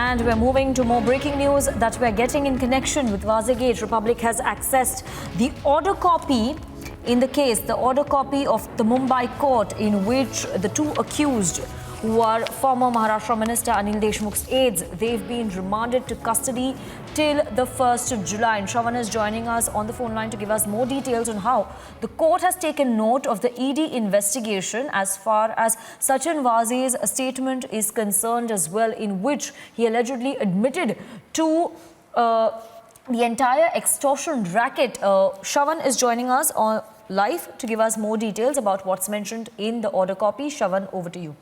And we're moving to more breaking news that we're getting in connection with Vazegate. Republic has accessed the order copy in the case, the order copy of the Mumbai court in which the two accused, who are former Maharashtra Minister Anil Deshmukh's aides, they've been remanded to custody till the 1st of July. And Shravan is joining us on the phone line to give us more details on how the court has taken note of the ED investigation as far as Sachin Vaze's statement is concerned as well, in which he allegedly admitted to the entire extortion racket. Shravan is joining us on live to give us more details about what's mentioned in the order copy. Shravan, over to you.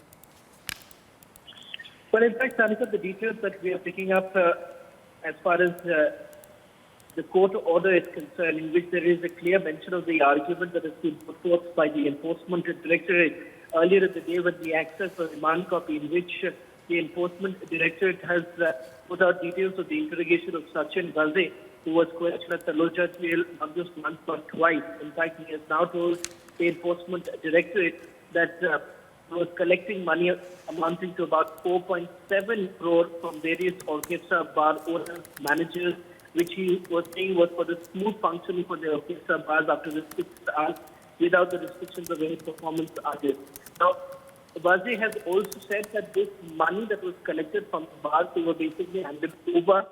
Well, in fact, Anika, the details that we are picking up as far as the court order is concerned, in which there is a clear mention of the argument that has been put forth by the Enforcement Directorate earlier in the day when we accessed the remand copy, in which the Enforcement Directorate has put out details of the interrogation of Sachin Vaze, who was questioned at Taloja jail not just once but twice. In fact, he has now told the Enforcement Directorate that he was collecting money amounting to about 4.7 crore from various orchestra bar owners, managers, which he was saying was for the smooth functioning for the orchestra bars after the 6 hours without the restrictions of any performance artists. Now, Vaze has also said that this money that was collected from the bars, they were basically handed over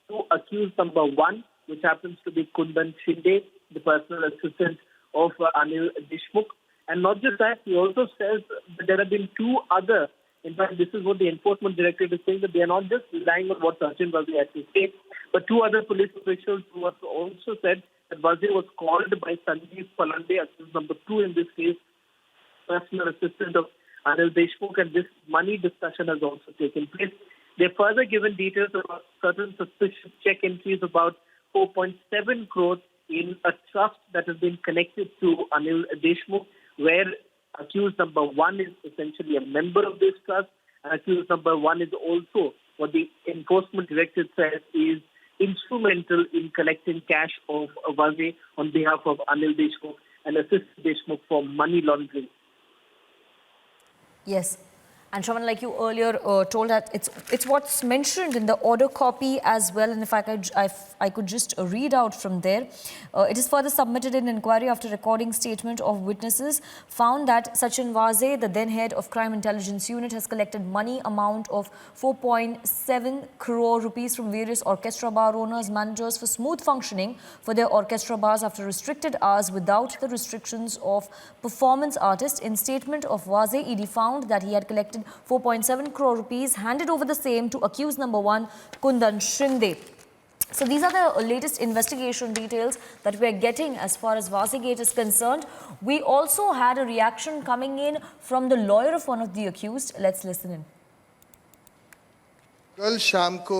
to accused number one, which happens to be Kundan Shinde, the personal assistant of Anil Deshmukh. And not just that, he also says that there have been two other, in fact, this is what the Enforcement Directorate is saying, that they are not just relying on what Sachin Vaze had to say, but two other police officials who have also said that Vaze was called by Sanjeev Palande, accused number two in this case, personal assistant of Anil Deshmukh, and this money discussion has also taken place. They've further given details about certain suspicious check entries about 4.7 crores in a trust that has been connected to Anil Deshmukh, where accused number one is essentially a member of this trust, and accused number one is also what the Enforcement Directorate says is instrumental in collecting cash of Vaze on behalf of Anil Deshmukh and assist Deshmukh for money laundering. Yes. And Shravan, like you earlier told, that it's what's mentioned in the order copy as well. And if I could just read out from there. It is further submitted in inquiry after recording statement of witnesses found that Sachin Vaze, the then head of Crime Intelligence Unit, has collected money amount of 4.7 crore rupees from various orchestra bar owners, managers for smooth functioning for their orchestra bars after restricted hours without the restrictions of performance artists. In statement of Vaze, ED found that he had collected 4.7 crore rupees, handed over the same to accused number one, Kundan Shinde. So these are the latest investigation details that we're getting as far as Vazegate is concerned. We also had a reaction coming in from the lawyer of one of the accused. Let's listen in. कल शाम को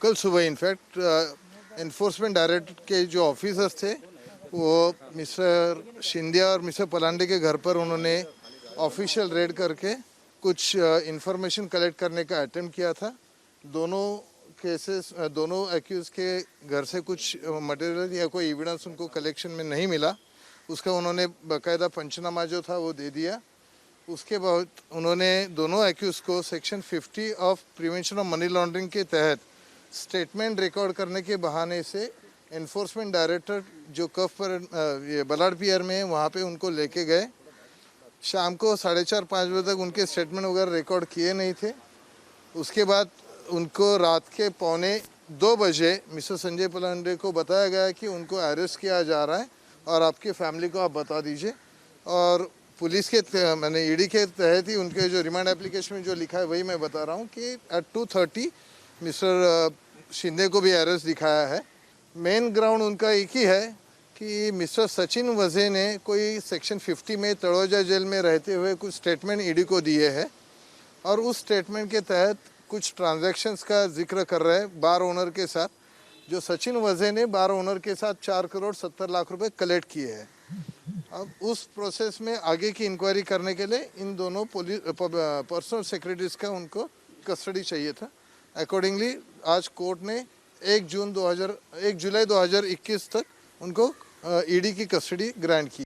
कल सुबह in fact enforcement directorate के जो officers थे वो mister Shinde और मिस्टर पलांडे के घर पर उन्होंने ऑफिशियल रेड करके कुछ इंफॉर्मेशन कलेक्ट करने का अटेम्प्ट किया था। दोनों केसेस, दोनों एक्यूज के घर से कुछ मटेरियल या कोई एविडेंस उनको कलेक्शन में नहीं मिला। उसका उन्होंने बाकायदा पंचनामा जो था वो दे दिया। उसके बाद उन्होंने दोनों एक्यूज को section 50 of prevention of money laundering के तहत स्टेटमेंट रिकॉर्ड करने के बहाने से एनफोर्समेंट डायरेक्टर जो कफ पर ये बलाड पियर में है वहाँ पे उनको लेके गए। शाम को 4:30-5 बजे तक उनके स्टेटमेंट वगैरह रिकॉर्ड किए नहीं थे। उसके बाद उनको रात के 1:45 बजे मिस्टर संजय पलांडे को बताया गया कि उनको अरेस्ट किया जा रहा है और आपके फैमिली को आप बता दीजिए। और पुलिस के मैंने ईडी के तहत ही उनके जो रिमांड एप्लीकेशन में जो लिखा है वही मैं बता रहा हूँ कि एट 2:30 मिस्टर शिंदे को भी अरेस्ट दिखाया है। मेन ग्राउंड उनका एक ही है कि मिस्टर सचिन वजे ने कोई सेक्शन 50 में तड़ोजा जेल में रहते हुए कुछ स्टेटमेंट ईडी को दिए हैं और उस स्टेटमेंट के तहत कुछ ट्रांजैक्शंस का जिक्र कर रहे हैं बार ओनर के साथ, जो सचिन वजे ने बार ओनर के साथ 4 करोड़ 70 लाख रुपए कलेक्ट किए हैं। अब उस प्रोसेस में आगे की इंक्वायरी करने के लिए इन दोनों पर्सनल सेक्रेटरीज का उनको कस्टडी चाहिए था। अकॉर्डिंगली आज कोर्ट ने 1 जुलाई 2021 तक उनको ईडी की कस्टडी ग्रांट की।